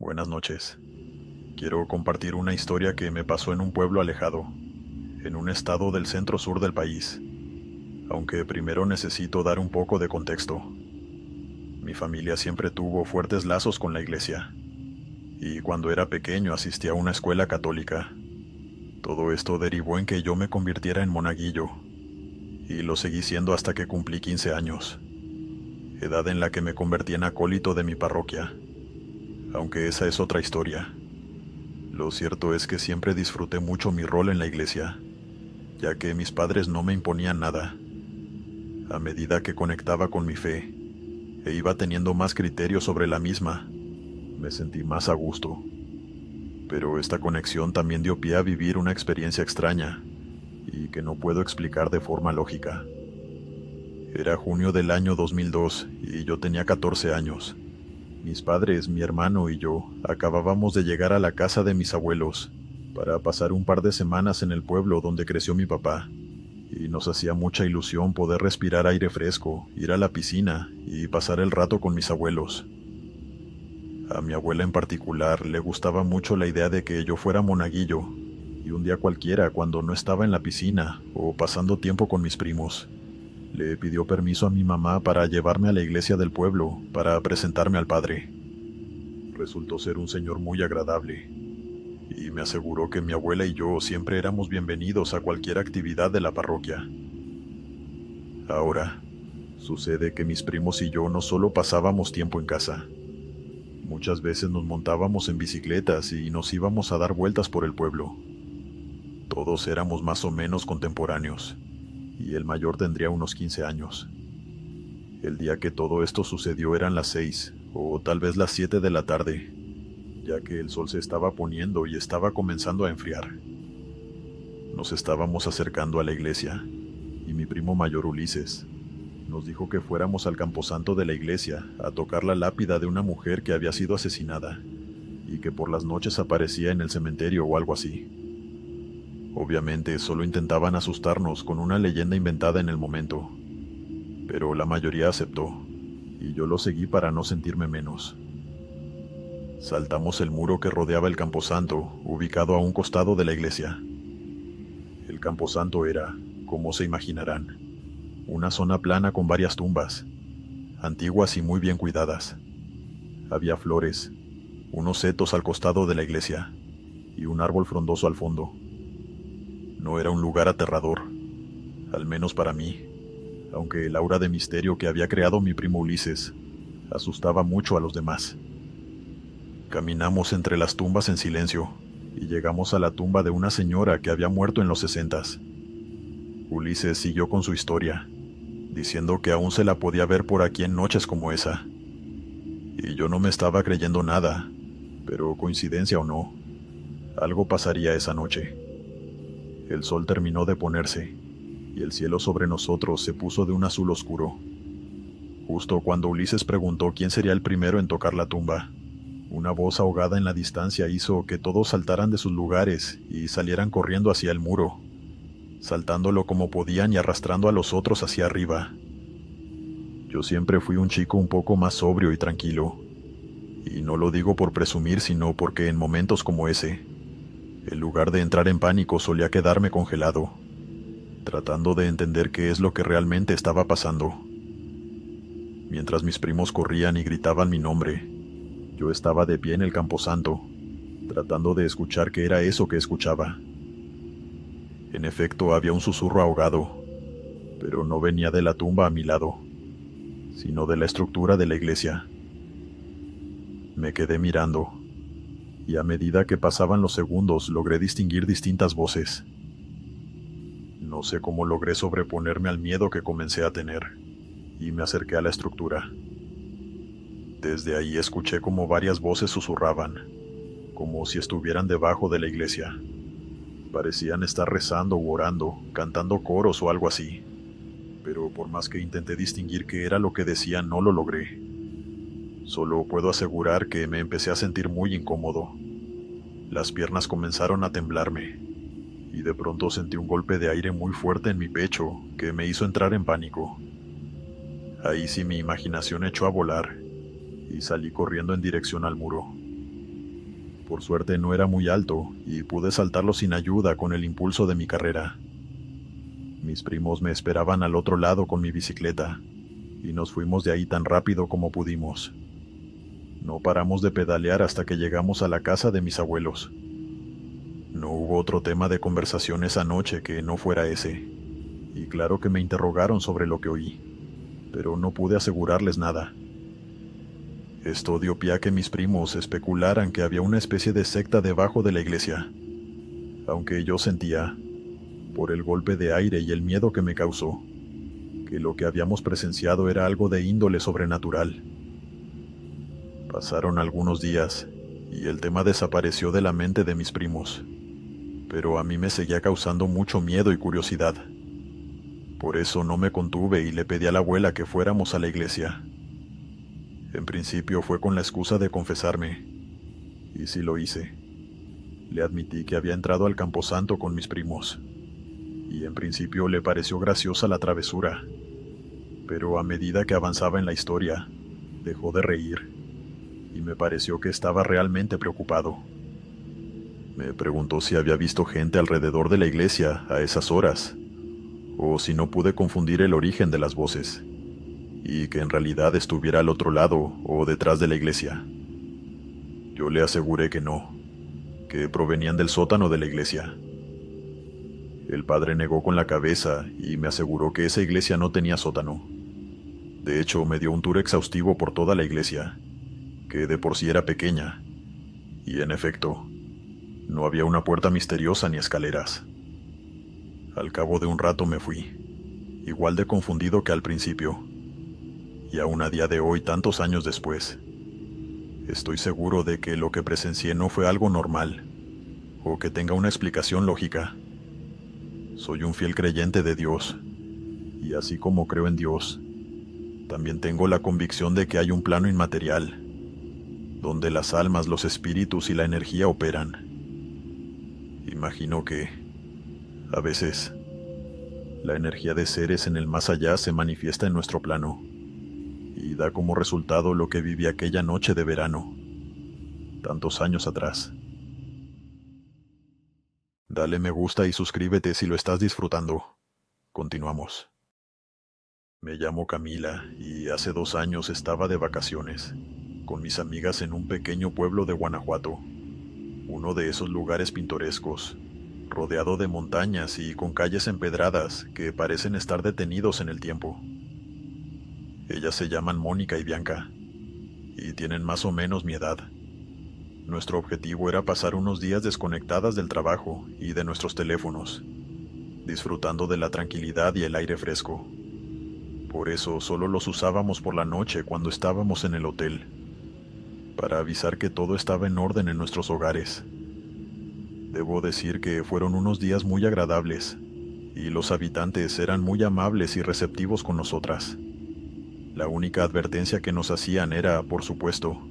Buenas noches. Quiero compartir una historia que me pasó en un pueblo alejado, en un estado del centro sur del país, aunque primero necesito dar un poco de contexto. Mi familia siempre tuvo fuertes lazos con la iglesia, y cuando era pequeño asistí a una escuela católica. Todo esto derivó en que yo me convirtiera en monaguillo, y lo seguí siendo hasta que cumplí 15 años, edad en la que me convertí en acólito de mi parroquia, aunque esa es otra historia. Lo cierto es que siempre disfruté mucho mi rol en la iglesia, ya que mis padres no me imponían nada. A medida que conectaba con mi fe e iba teniendo más criterio sobre la misma, me sentí más a gusto. Pero esta conexión también dio pie a vivir una experiencia extraña y que no puedo explicar de forma lógica. Era junio del año 2002 y yo tenía 14 años. Mis padres, mi hermano y yo acabábamos de llegar a la casa de mis abuelos para pasar un par de semanas en el pueblo donde creció mi papá, y nos hacía mucha ilusión poder respirar aire fresco, ir a la piscina y pasar el rato con mis abuelos. A mi abuela en particular le gustaba mucho la idea de que yo fuera monaguillo, y un día cualquiera, cuando no estaba en la piscina o pasando tiempo con mis primos, le pidió permiso a mi mamá para llevarme a la iglesia del pueblo para presentarme al padre. Resultó ser un señor muy agradable, y me aseguró que mi abuela y yo siempre éramos bienvenidos a cualquier actividad de la parroquia. Ahora, sucede que mis primos y yo no solo pasábamos tiempo en casa, muchas veces nos montábamos en bicicletas y nos íbamos a dar vueltas por el pueblo. Todos éramos más o menos contemporáneos, y el mayor tendría unos 15 años. El día que todo esto sucedió eran las 6, o tal vez las 7 de la tarde, ya que el sol se estaba poniendo y estaba comenzando a enfriar. Nos estábamos acercando a la iglesia, y mi primo mayor Ulises nos dijo que fuéramos al camposanto de la iglesia a tocar la lápida de una mujer que había sido asesinada, y que por las noches aparecía en el cementerio o algo así. Obviamente solo intentaban asustarnos con una leyenda inventada en el momento, pero la mayoría aceptó, y yo lo seguí para no sentirme menos. Saltamos el muro que rodeaba el camposanto, ubicado a un costado de la iglesia. El camposanto era, como se imaginarán, una zona plana con varias tumbas, antiguas y muy bien cuidadas. Había flores, unos setos al costado de la iglesia, y un árbol frondoso al fondo. No era un lugar aterrador, al menos para mí, aunque el aura de misterio que había creado mi primo Ulises asustaba mucho a los demás. Caminamos entre las tumbas en silencio y llegamos a la tumba de una señora que había muerto en los 60s. Ulises siguió con su historia, diciendo que aún se la podía ver por aquí en noches como esa. Y yo no me estaba creyendo nada, pero coincidencia o no, algo pasaría esa noche. El sol terminó de ponerse, y el cielo sobre nosotros se puso de un azul oscuro. Justo cuando Ulises preguntó quién sería el primero en tocar la tumba, una voz ahogada en la distancia hizo que todos saltaran de sus lugares y salieran corriendo hacia el muro, saltándolo como podían y arrastrando a los otros hacia arriba. Yo siempre fui un chico un poco más sobrio y tranquilo, y no lo digo por presumir, sino porque en momentos como ese, en lugar de entrar en pánico solía quedarme congelado, tratando de entender qué es lo que realmente estaba pasando. Mientras mis primos corrían y gritaban mi nombre, yo estaba de pie en el camposanto, tratando de escuchar qué era eso que escuchaba. En efecto, había un susurro ahogado, pero no venía de la tumba a mi lado, sino de la estructura de la iglesia. Me quedé mirando, y a medida que pasaban los segundos logré distinguir distintas voces. No sé cómo logré sobreponerme al miedo que comencé a tener, y me acerqué a la estructura. Desde ahí escuché como varias voces susurraban, como si estuvieran debajo de la iglesia. Parecían estar rezando u orando, cantando coros o algo así, pero por más que intenté distinguir qué era lo que decían, no lo logré. Solo puedo asegurar que me empecé a sentir muy incómodo. Las piernas comenzaron a temblarme, y de pronto sentí un golpe de aire muy fuerte en mi pecho que me hizo entrar en pánico. Ahí sí mi imaginación echó a volar, y salí corriendo en dirección al muro. Por suerte no era muy alto y pude saltarlo sin ayuda con el impulso de mi carrera. Mis primos me esperaban al otro lado con mi bicicleta y nos fuimos de ahí tan rápido como pudimos. No paramos de pedalear hasta que llegamos a la casa de mis abuelos. No hubo otro tema de conversación esa noche que no fuera ese, y claro que me interrogaron sobre lo que oí, pero no pude asegurarles nada. Esto dio pie a que mis primos especularan que había una especie de secta debajo de la iglesia, aunque yo sentía, por el golpe de aire y el miedo que me causó, que lo que habíamos presenciado era algo de índole sobrenatural. Pasaron algunos días y el tema desapareció de la mente de mis primos, pero a mí me seguía causando mucho miedo y curiosidad. Por eso no me contuve y le pedí a la abuela que fuéramos a la iglesia. En principio fue con la excusa de confesarme, y sí lo hice. Le admití que había entrado al camposanto con mis primos, y en principio le pareció graciosa la travesura, pero a medida que avanzaba en la historia, dejó de reír, y me pareció que estaba realmente preocupado. Me preguntó si había visto gente alrededor de la iglesia a esas horas, o si no pude confundir el origen de las voces, y que en realidad estuviera al otro lado o detrás de la iglesia. Yo le aseguré que no, que provenían del sótano de la iglesia. El padre negó con la cabeza y me aseguró que esa iglesia no tenía sótano. De hecho, me dio un tour exhaustivo por toda la iglesia, que de por sí era pequeña, y en efecto, no había una puerta misteriosa ni escaleras. Al cabo de un rato me fui, igual de confundido que al principio, y aún a día de hoy, tantos años después, estoy seguro de que lo que presencié no fue algo normal, o que tenga una explicación lógica. Soy un fiel creyente de Dios, y así como creo en Dios, también tengo la convicción de que hay un plano inmaterial, donde las almas, los espíritus y la energía operan. Imagino que, a veces, la energía de seres en el más allá se manifiesta en nuestro plano, y da como resultado lo que viví aquella noche de verano, tantos años atrás. Dale me gusta y suscríbete si lo estás disfrutando. Continuamos. Me llamo Camila y hace 2 años estaba de vacaciones, con mis amigas en un pequeño pueblo de Guanajuato, uno de esos lugares pintorescos, rodeado de montañas y con calles empedradas que parecen estar detenidos en el tiempo. Ellas se llaman Mónica y Bianca, y tienen más o menos mi edad. Nuestro objetivo era pasar unos días desconectadas del trabajo y de nuestros teléfonos, disfrutando de la tranquilidad y el aire fresco. Por eso solo los usábamos por la noche cuando estábamos en el hotel, para avisar que todo estaba en orden en nuestros hogares. Debo decir que fueron unos días muy agradables, y los habitantes eran muy amables y receptivos con nosotras. La única advertencia que nos hacían era, por supuesto,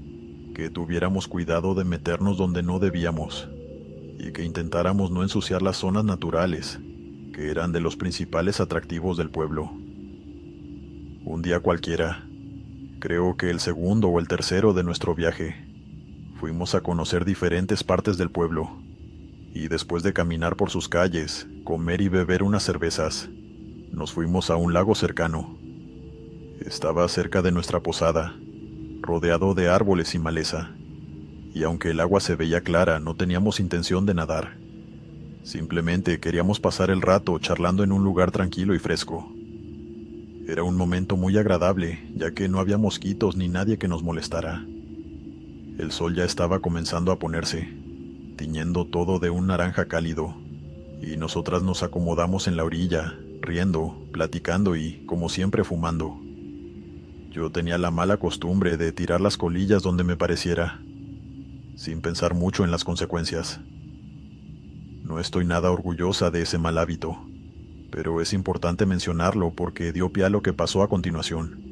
que tuviéramos cuidado de meternos donde no debíamos, y que intentáramos no ensuciar las zonas naturales, que eran de los principales atractivos del pueblo. Un día cualquiera, creo que el segundo o el tercero de nuestro viaje, fuimos a conocer diferentes partes del pueblo, y después de caminar por sus calles, comer y beber unas cervezas, nos fuimos a un lago cercano. Estaba cerca de nuestra posada, rodeado de árboles y maleza, y aunque el agua se veía clara, no teníamos intención de nadar. Simplemente queríamos pasar el rato charlando en un lugar tranquilo y fresco. Era un momento muy agradable, ya que no había mosquitos ni nadie que nos molestara. El sol ya estaba comenzando a ponerse, tiñendo todo de un naranja cálido, y nosotras nos acomodamos en la orilla, riendo, platicando y, como siempre, fumando. Yo tenía la mala costumbre de tirar las colillas donde me pareciera, sin pensar mucho en las consecuencias. No estoy nada orgullosa de ese mal hábito, pero es importante mencionarlo porque dio pie a lo que pasó a continuación.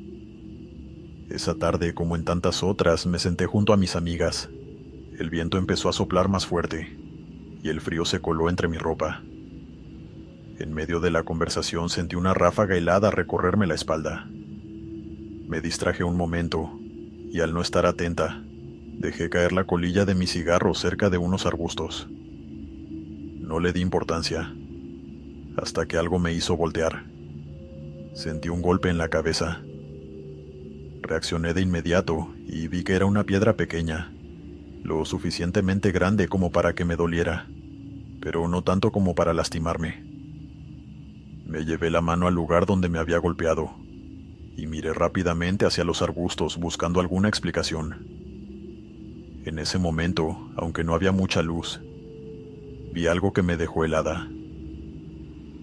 Esa tarde, como en tantas otras, me senté junto a mis amigas. El viento empezó a soplar más fuerte, y el frío se coló entre mi ropa. En medio de la conversación sentí una ráfaga helada recorrerme la espalda. Me distraje un momento, y al no estar atenta, Dejé caer la colilla de mi cigarro cerca de unos arbustos. No le di importancia, hasta que algo me hizo voltear. Sentí un golpe en la cabeza. Reaccioné de inmediato y vi que era una piedra pequeña, lo suficientemente grande como para que me doliera, pero no tanto como para lastimarme. Me llevé la mano al lugar donde me había golpeado y miré rápidamente hacia los arbustos buscando alguna explicación. En ese momento, aunque no había mucha luz, vi algo que me dejó helada.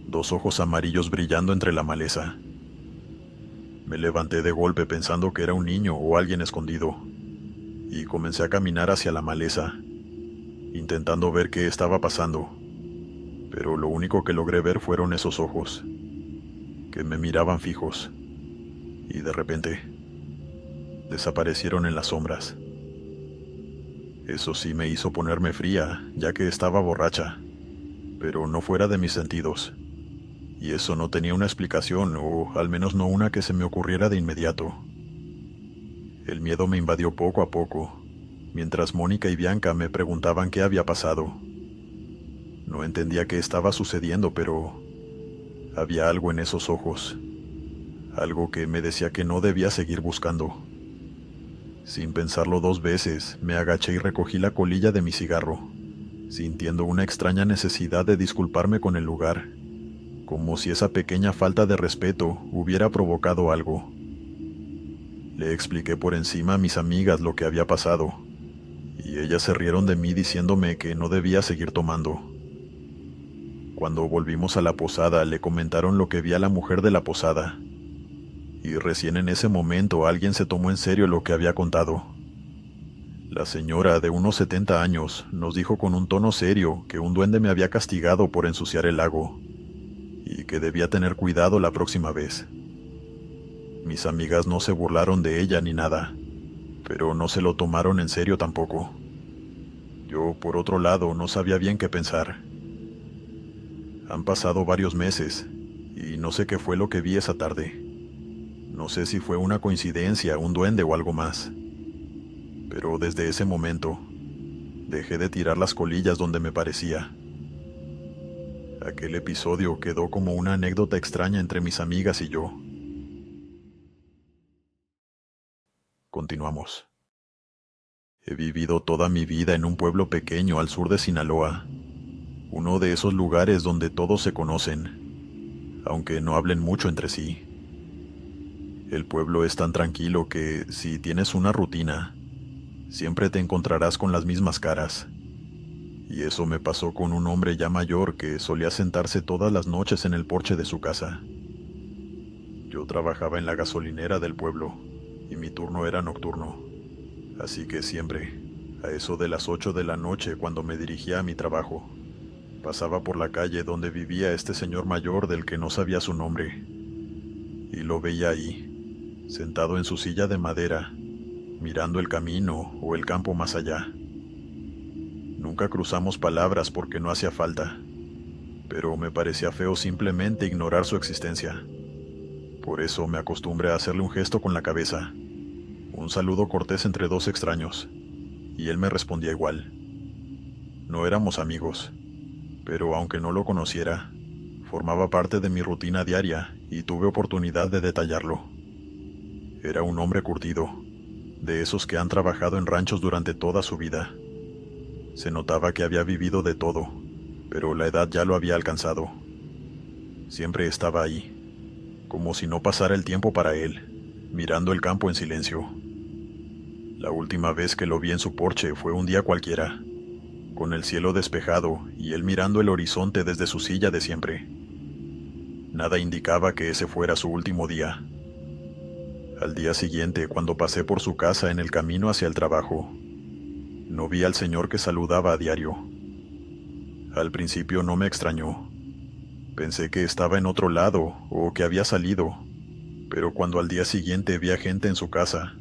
Dos ojos amarillos brillando entre la maleza. Me levanté de golpe pensando que era un niño o alguien escondido, y comencé a caminar hacia la maleza, intentando ver qué estaba pasando, pero lo único que logré ver fueron esos ojos, que me miraban fijos, y de repente desaparecieron en las sombras. Eso sí me hizo ponerme fría, ya que estaba borracha, pero no fuera de mis sentidos. Y eso no tenía una explicación, o al menos no una que se me ocurriera de inmediato. El miedo me invadió poco a poco, mientras Mónica y Bianca me preguntaban qué había pasado. No entendía qué estaba sucediendo, pero había algo en esos ojos, algo que me decía que no debía seguir buscando. Sin pensarlo dos veces, me agaché y recogí la colilla de mi cigarro, sintiendo una extraña necesidad de disculparme con el lugar, como si esa pequeña falta de respeto hubiera provocado algo. Le expliqué por encima a mis amigas lo que había pasado, y ellas se rieron de mí diciéndome que no debía seguir tomando. Cuando volvimos a la posada, le comentaron lo que vi a la mujer de la posada, y recién en ese momento alguien se tomó en serio lo que había contado. La señora, de unos 70 años, nos dijo con un tono serio que un duende me había castigado por ensuciar el lago, y que debía tener cuidado la próxima vez. Mis amigas no se burlaron de ella ni nada, pero no se lo tomaron en serio tampoco. Yo, por otro lado, no sabía bien qué pensar. Han pasado varios meses, y no sé qué fue lo que vi esa tarde. No sé si fue una coincidencia, un duende o algo más. Pero desde ese momento, dejé de tirar las colillas donde me parecía. Aquel episodio quedó como una anécdota extraña entre mis amigas y yo. Continuamos. He vivido toda mi vida en un pueblo pequeño al sur de Sinaloa, uno de esos lugares donde todos se conocen, aunque no hablen mucho entre sí. El pueblo es tan tranquilo que, si tienes una rutina, siempre te encontrarás con las mismas caras. Y eso me pasó con un hombre ya mayor que solía sentarse todas las noches en el porche de su casa. Yo trabajaba en la gasolinera del pueblo, y mi turno era nocturno. Así que siempre, a eso de las 8 de la noche cuando me dirigía a mi trabajo, pasaba por la calle donde vivía este señor mayor del que no sabía su nombre, y lo veía ahí, sentado en su silla de madera, mirando el camino o el campo más allá. Nunca cruzamos palabras porque no hacía falta, pero me parecía feo simplemente ignorar su existencia. Por eso me acostumbré a hacerle un gesto con la cabeza, un saludo cortés entre dos extraños, y él me respondía igual. No éramos amigos, pero aunque no lo conociera, formaba parte de mi rutina diaria y tuve oportunidad de detallarlo. Era un hombre curtido, de esos que han trabajado en ranchos durante toda su vida. Se notaba que había vivido de todo, pero la edad ya lo había alcanzado. Siempre estaba ahí, como si no pasara el tiempo para él, mirando el campo en silencio. La última vez que lo vi en su porche fue un día cualquiera, con el cielo despejado y él mirando el horizonte desde su silla de siempre. Nada indicaba que ese fuera su último día. Al día siguiente, cuando pasé por su casa en el camino hacia el trabajo, no vi al señor que saludaba a diario. Al principio no me extrañó. Pensé que estaba en otro lado o que había salido, pero cuando al día siguiente vi a gente en su casa,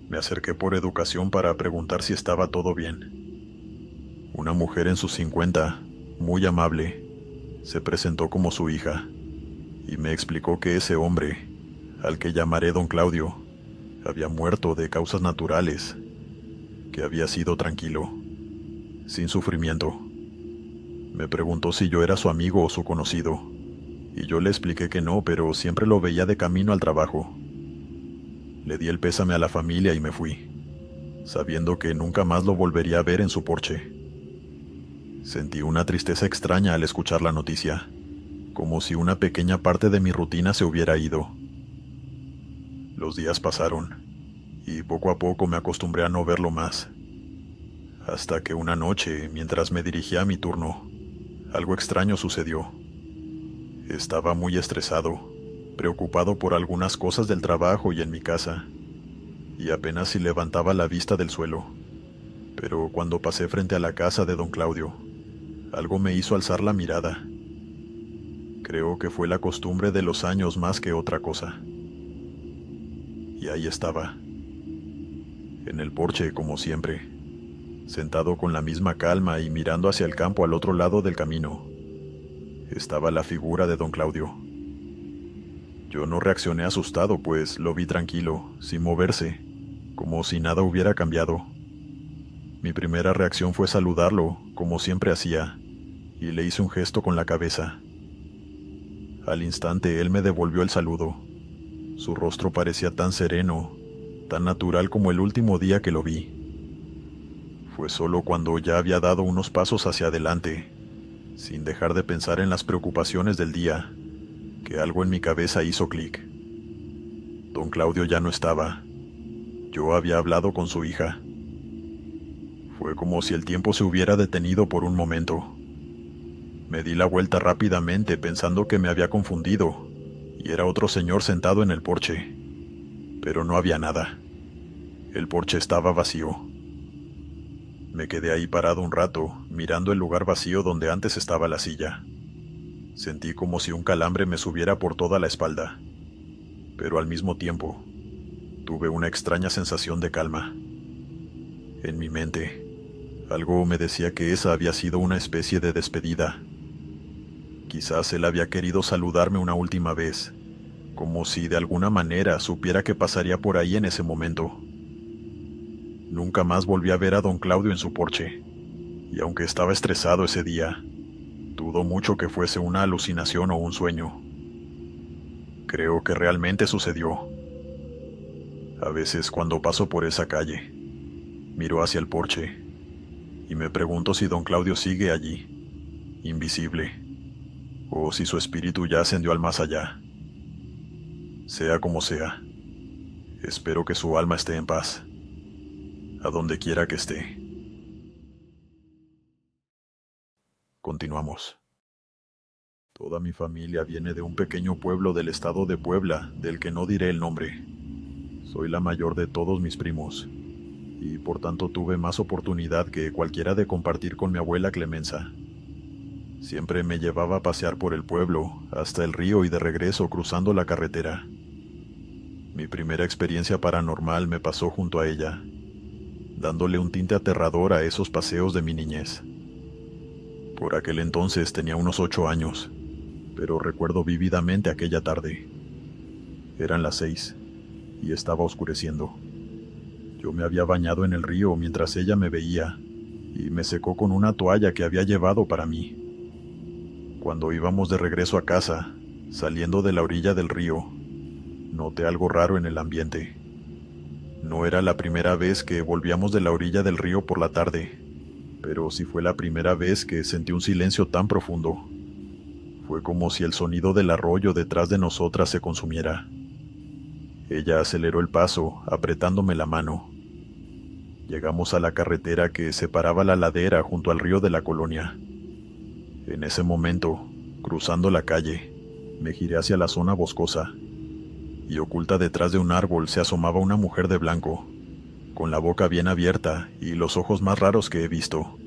me acerqué por educación para preguntar si estaba todo bien. Una mujer en sus 50, muy amable, se presentó como su hija y me explicó que ese hombre, al que llamaré don Claudio, había muerto de causas naturales, que había sido tranquilo, sin sufrimiento. Me preguntó si yo era su amigo o su conocido, y yo le expliqué que no, pero siempre lo veía de camino al trabajo. Le di el pésame a la familia y me fui, sabiendo que nunca más lo volvería a ver en su porche. Sentí una tristeza extraña al escuchar la noticia, como si una pequeña parte de mi rutina se hubiera ido. Los días pasaron, y poco a poco me acostumbré a no verlo más. Hasta que una noche, mientras me dirigía a mi turno, algo extraño sucedió. Estaba muy estresado, preocupado por algunas cosas del trabajo y en mi casa, y apenas si levantaba la vista del suelo. Pero cuando pasé frente a la casa de don Claudio, algo me hizo alzar la mirada. Creo que fue la costumbre de los años más que otra cosa. Y ahí estaba, en el porche como siempre, sentado con la misma calma y mirando hacia el campo al otro lado del camino. Estaba la figura de don Claudio. Yo no reaccioné asustado, pues lo vi tranquilo, sin moverse, como si nada hubiera cambiado. Mi primera reacción fue saludarlo, como siempre hacía, y le hice un gesto con la cabeza. Al instante él me devolvió el saludo. Su rostro parecía tan sereno, tan natural como el último día que lo vi. Fue solo cuando ya había dado unos pasos hacia adelante, sin dejar de pensar en las preocupaciones del día, que algo en mi cabeza hizo clic. Don Claudio ya no estaba. Yo había hablado con su hija. Fue como si el tiempo se hubiera detenido por un momento. Me di la vuelta rápidamente pensando que me había confundido, y era otro señor sentado en el porche. Pero no había nada. El porche estaba vacío. Me quedé ahí parado un rato, mirando el lugar vacío donde antes estaba la silla. Sentí como si un calambre me subiera por toda la espalda, pero al mismo tiempo, tuve una extraña sensación de calma. En mi mente, algo me decía que esa había sido una especie de despedida. Quizás él había querido saludarme una última vez, como si de alguna manera supiera que pasaría por ahí en ese momento. Nunca más volví a ver a don Claudio en su porche, y aunque estaba estresado ese día, dudo mucho que fuese una alucinación o un sueño. Creo que realmente sucedió. A veces cuando paso por esa calle, miro hacia el porche, y me pregunto si don Claudio sigue allí, invisible, o si su espíritu ya ascendió al más allá. Sea como sea, espero que su alma esté en paz, a donde quiera que esté. Continuamos. Toda mi familia viene de un pequeño pueblo del estado de Puebla, del que no diré el nombre. Soy la mayor de todos mis primos, y por tanto tuve más oportunidad que cualquiera de compartir con mi abuela Clemenza. Siempre me llevaba a pasear por el pueblo, hasta el río y de regreso cruzando la carretera. Mi primera experiencia paranormal me pasó junto a ella, dándole un tinte aterrador a esos paseos de mi niñez. Por aquel entonces tenía unos 8 años, pero recuerdo vívidamente aquella tarde. Eran las 6, y estaba oscureciendo. Yo me había bañado en el río mientras ella me veía, y me secó con una toalla que había llevado para mí. Cuando íbamos de regreso a casa, saliendo de la orilla del río, noté algo raro en el ambiente. No era la primera vez que volvíamos de la orilla del río por la tarde, pero sí fue la primera vez que sentí un silencio tan profundo. Fue como si el sonido del arroyo detrás de nosotras se consumiera. Ella aceleró el paso, apretándome la mano. Llegamos a la carretera que separaba la ladera junto al río de la colonia. En ese momento, cruzando la calle, me giré hacia la zona boscosa, y oculta detrás de un árbol se asomaba una mujer de blanco, con la boca bien abierta y los ojos más raros que he visto,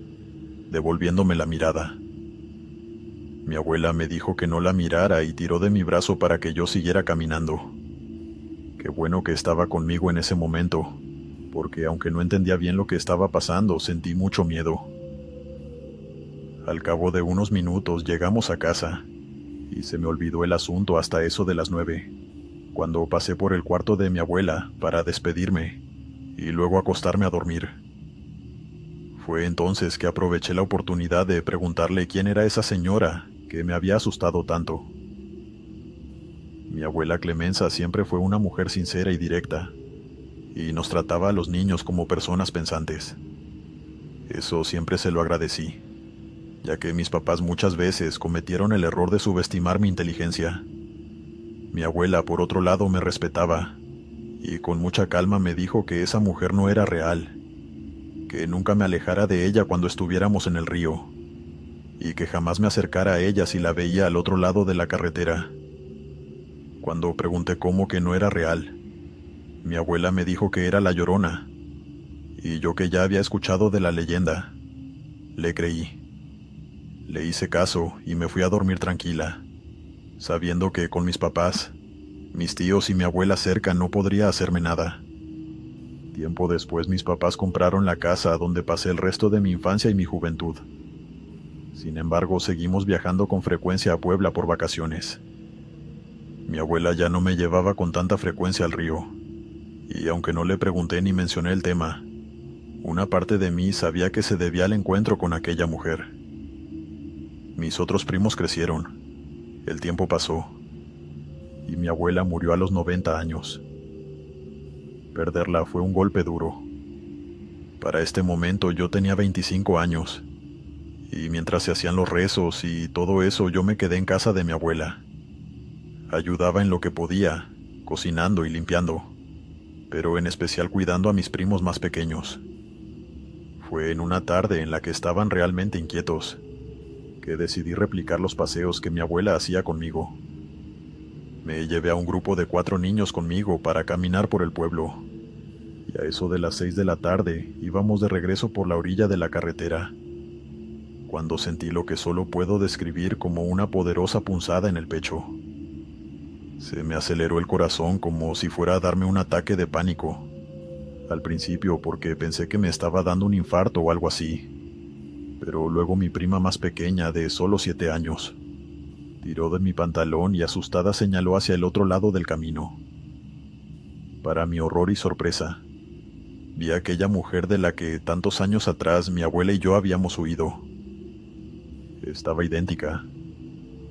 devolviéndome la mirada. Mi abuela me dijo que no la mirara y tiró de mi brazo para que yo siguiera caminando. Qué bueno que estaba conmigo en ese momento, porque aunque no entendía bien lo que estaba pasando, sentí mucho miedo. Al cabo de unos minutos llegamos a casa, y se me olvidó el asunto hasta eso de las 9, cuando pasé por el cuarto de mi abuela para despedirme, y luego acostarme a dormir. Fue entonces que aproveché la oportunidad de preguntarle quién era esa señora que me había asustado tanto. Mi abuela Clemenza siempre fue una mujer sincera y directa, y nos trataba a los niños como personas pensantes. Eso siempre se lo agradecí, ya que mis papás muchas veces cometieron el error de subestimar mi inteligencia. Mi abuela, por otro lado, me respetaba, y con mucha calma me dijo que esa mujer no era real, que nunca me alejara de ella cuando estuviéramos en el río, y que jamás me acercara a ella si la veía al otro lado de la carretera. Cuando pregunté cómo que no era real, mi abuela me dijo que era la Llorona, y yo que ya había escuchado de la leyenda, le creí. Le hice caso y me fui a dormir tranquila, sabiendo que con mis papás, mis tíos y mi abuela cerca no podría hacerme nada. Tiempo después mis papás compraron la casa donde pasé el resto de mi infancia y mi juventud. Sin embargo, seguimos viajando con frecuencia a Puebla por vacaciones. Mi abuela ya no me llevaba con tanta frecuencia al río, y aunque no le pregunté ni mencioné el tema, una parte de mí sabía que se debía al encuentro con aquella mujer. Mis otros primos crecieron, el tiempo pasó, y mi abuela murió a los 90 años. Perderla fue un golpe duro. Para este momento yo tenía 25 años, y mientras se hacían los rezos y todo eso yo me quedé en casa de mi abuela. Ayudaba en lo que podía, cocinando y limpiando, pero en especial cuidando a mis primos más pequeños. Fue en una tarde en la que estaban realmente inquietos, que decidí replicar los paseos que mi abuela hacía conmigo. Me llevé a un grupo de 4 niños conmigo para caminar por el pueblo, y a eso de las 6 de la tarde íbamos de regreso por la orilla de la carretera, cuando sentí lo que solo puedo describir como una poderosa punzada en el pecho. Se me aceleró el corazón como si fuera a darme un ataque de pánico. Al principio porque pensé que me estaba dando un infarto o algo así, pero luego mi prima más pequeña, de solo 7 años, tiró de mi pantalón y asustada señaló hacia el otro lado del camino. Para mi horror y sorpresa, vi a aquella mujer de la que tantos años atrás mi abuela y yo habíamos huido. Estaba idéntica,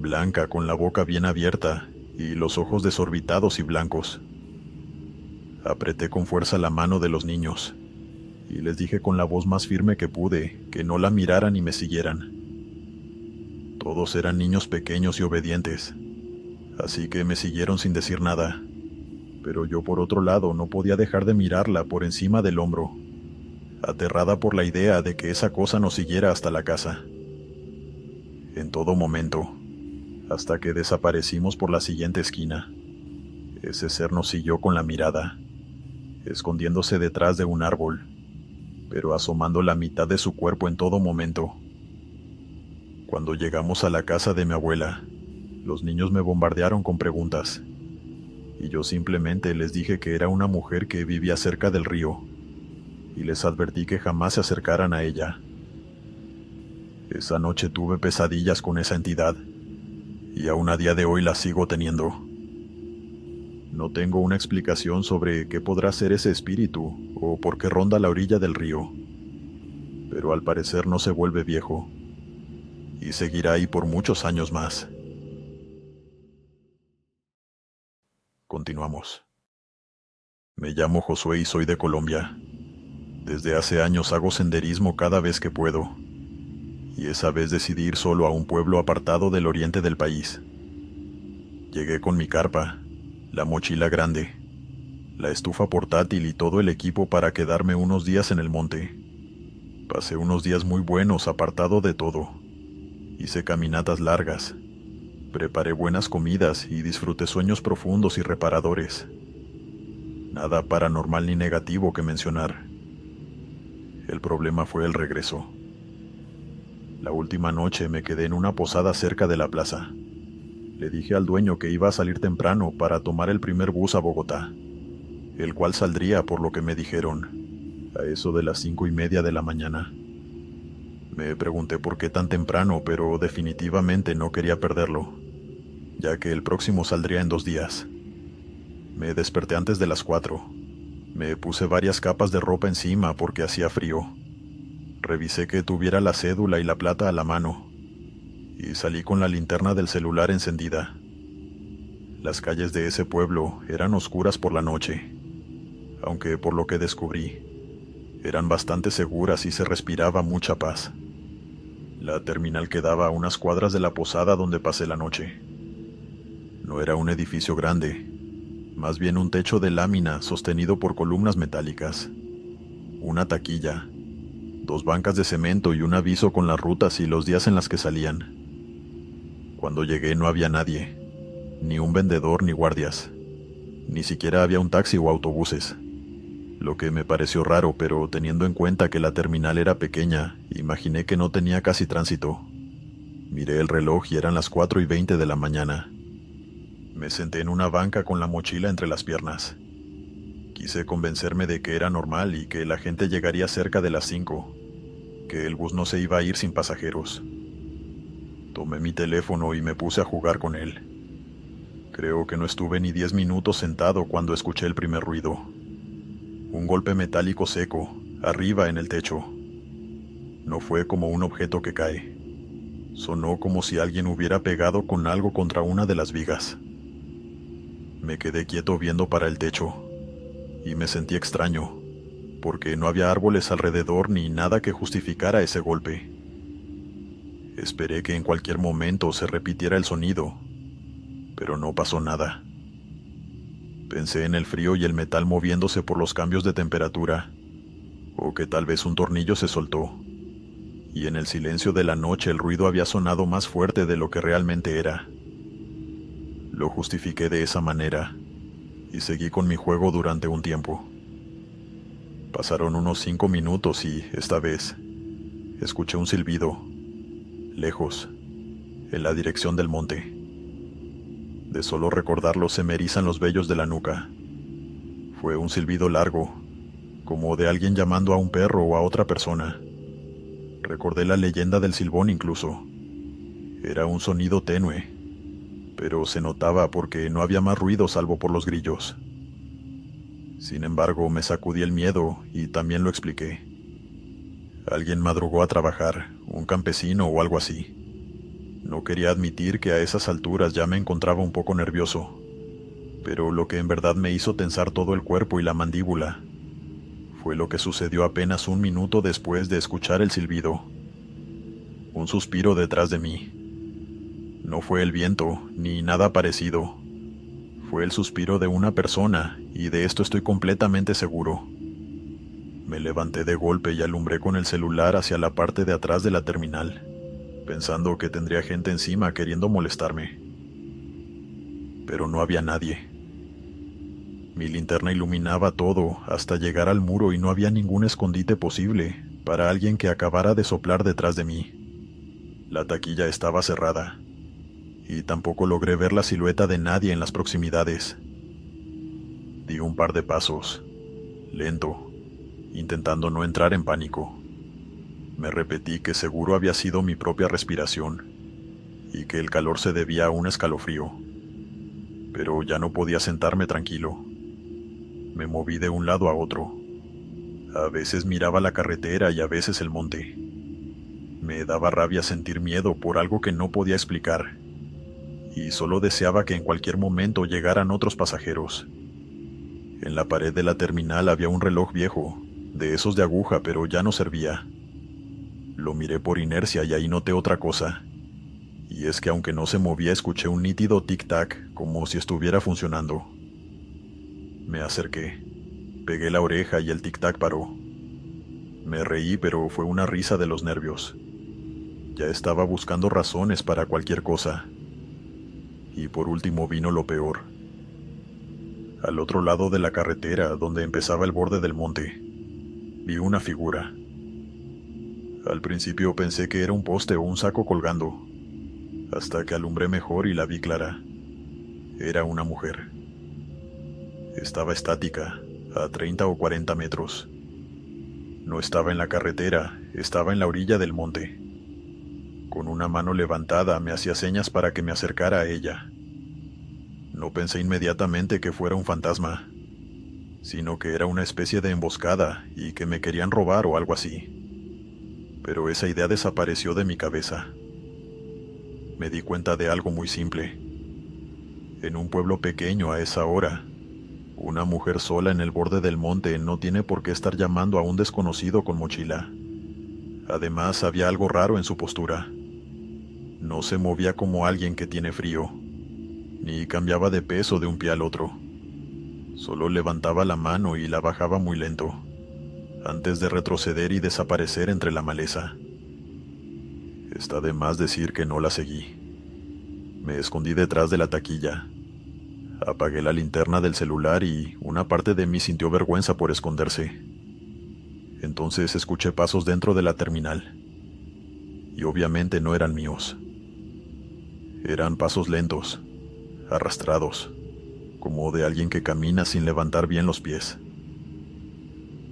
blanca, con la boca bien abierta y los ojos desorbitados y blancos. Apreté con fuerza la mano de los niños y les dije con la voz más firme que pude que no la miraran y me siguieran. Todos eran niños pequeños y obedientes, así que me siguieron sin decir nada, pero yo por otro lado no podía dejar de mirarla por encima del hombro, aterrada por la idea de que esa cosa nos siguiera hasta la casa. En todo momento, hasta que desaparecimos por la siguiente esquina, ese ser nos siguió con la mirada, escondiéndose detrás de un árbol, pero asomando la mitad de su cuerpo en todo momento. Cuando llegamos a la casa de mi abuela, los niños me bombardearon con preguntas, y yo simplemente les dije que era una mujer que vivía cerca del río, y les advertí que jamás se acercaran a ella. Esa noche tuve pesadillas con esa entidad, y aún a día de hoy las sigo teniendo. No tengo una explicación sobre qué podrá ser ese espíritu o por qué ronda la orilla del río, pero al parecer no se vuelve viejo, y seguirá ahí por muchos años más. Continuamos. Me llamo Josué y soy de Colombia. Desde hace años hago senderismo cada vez que puedo, y esa vez decidí ir solo a un pueblo apartado del oriente del país. Llegué con mi carpa, la mochila grande, la estufa portátil y todo el equipo para quedarme unos días en el monte. Pasé unos días muy buenos apartado de todo. Hice caminatas largas, preparé buenas comidas y disfruté sueños profundos y reparadores. Nada paranormal ni negativo que mencionar. El problema fue el regreso. La última noche me quedé en una posada cerca de la plaza. Le dije al dueño que iba a salir temprano para tomar el primer bus a Bogotá, el cual saldría, por lo que me dijeron, a eso de las 5:30 de la mañana. Me pregunté por qué tan temprano, pero definitivamente no quería perderlo, ya que el próximo saldría en 2 días. Me desperté antes de las 4. Me puse varias capas de ropa encima porque hacía frío. Revisé que tuviera la cédula y la plata a la mano, y salí con la linterna del celular encendida. Las calles de ese pueblo eran oscuras por la noche, aunque por lo que descubrí, eran bastante seguras y se respiraba mucha paz. La terminal quedaba a unas cuadras de la posada donde pasé la noche. No era un edificio grande, más bien un techo de lámina sostenido por columnas metálicas, una taquilla, 2 bancas de cemento y un aviso con las rutas y los días en las que salían. Cuando llegué no había nadie, ni un vendedor ni guardias, ni siquiera había un taxi o autobuses, lo que me pareció raro, pero teniendo en cuenta que la terminal era pequeña, imaginé que no tenía casi tránsito. Miré el reloj y eran las 4:20 de la mañana. Me senté en una banca con la mochila entre las piernas. Quise convencerme de que era normal y que la gente llegaría cerca de las 5, que el bus no se iba a ir sin pasajeros. Tomé mi teléfono y me puse a jugar con él. Creo que no estuve ni 10 minutos sentado cuando escuché el primer ruido. Un golpe metálico seco, arriba en el techo. No fue como un objeto que cae. Sonó como si alguien hubiera pegado con algo contra una de las vigas. Me quedé quieto viendo para el techo, y me sentí extraño, porque no había árboles alrededor ni nada que justificara ese golpe. Esperé que en cualquier momento se repitiera el sonido, pero no pasó nada. Pensé en el frío y el metal moviéndose por los cambios de temperatura, o que tal vez un tornillo se soltó, y en el silencio de la noche el ruido había sonado más fuerte de lo que realmente era. Lo justifiqué de esa manera, y seguí con mi juego durante un tiempo. Pasaron unos 5 minutos y, esta vez, escuché un silbido, lejos, en la dirección del monte. De solo recordarlo se me erizan los vellos de la nuca. Fue un silbido largo, como de alguien llamando a un perro o a otra persona. Recordé la leyenda del silbón incluso. Era un sonido tenue, pero se notaba porque no había más ruido salvo por los grillos. Sin embargo, me sacudí el miedo y también lo expliqué. Alguien madrugó a trabajar, un campesino o algo así. No quería admitir que a esas alturas ya me encontraba un poco nervioso, pero lo que en verdad me hizo tensar todo el cuerpo y la mandíbula fue lo que sucedió apenas un minuto después de escuchar el silbido. Un suspiro detrás de mí. No fue el viento, ni nada parecido. Fue el suspiro de una persona, y de esto estoy completamente seguro. Me levanté de golpe y alumbré con el celular hacia la parte de atrás de la terminal, pensando que tendría gente encima queriendo molestarme. Pero no había nadie. Mi linterna iluminaba todo hasta llegar al muro y no había ningún escondite posible para alguien que acabara de soplar detrás de mí. La taquilla estaba cerrada, y tampoco logré ver la silueta de nadie en las proximidades. Di un par de pasos, lento, intentando no entrar en pánico. Me repetí que seguro había sido mi propia respiración, y que el calor se debía a un escalofrío. Pero ya no podía sentarme tranquilo. Me moví de un lado a otro. A veces miraba la carretera y a veces el monte. Me daba rabia sentir miedo por algo que no podía explicar, y solo deseaba que en cualquier momento llegaran otros pasajeros. En la pared de la terminal había un reloj viejo, de esos de aguja, pero ya no servía. Lo miré por inercia y ahí noté otra cosa. Y es que aunque no se movía, escuché un nítido tic-tac, como si estuviera funcionando. Me acerqué, pegué la oreja y el tic-tac paró. Me reí, pero fue una risa de los nervios. Ya estaba buscando razones para cualquier cosa. Y por último vino lo peor. Al otro lado de la carretera, donde empezaba el borde del monte, vi una figura. Al principio pensé que era un poste o un saco colgando, hasta que alumbré mejor y la vi clara. Era una mujer. Estaba estática, a 30 o 40 metros. No estaba en la carretera, estaba en la orilla del monte. Con una mano levantada me hacía señas para que me acercara a ella. No pensé inmediatamente que fuera un fantasma, sino que era una especie de emboscada y que me querían robar o algo así. pero esa idea desapareció de mi cabeza. Me di cuenta de algo muy simple. En un pueblo pequeño a esa hora, una mujer sola en el borde del monte no tiene por qué estar llamando a un desconocido con mochila. Además, había algo raro en su postura. No se movía como alguien que tiene frío, ni cambiaba de peso de un pie al otro. Solo levantaba la mano y la bajaba muy lento, antes de retroceder y desaparecer entre la maleza. Está de más decir que no la seguí. Me escondí detrás de la taquilla. Apagué la linterna del celular y una parte de mí sintió vergüenza por esconderse. Entonces escuché pasos dentro de la terminal. Y obviamente no eran míos. Eran pasos lentos, arrastrados, como de alguien que camina sin levantar bien los pies.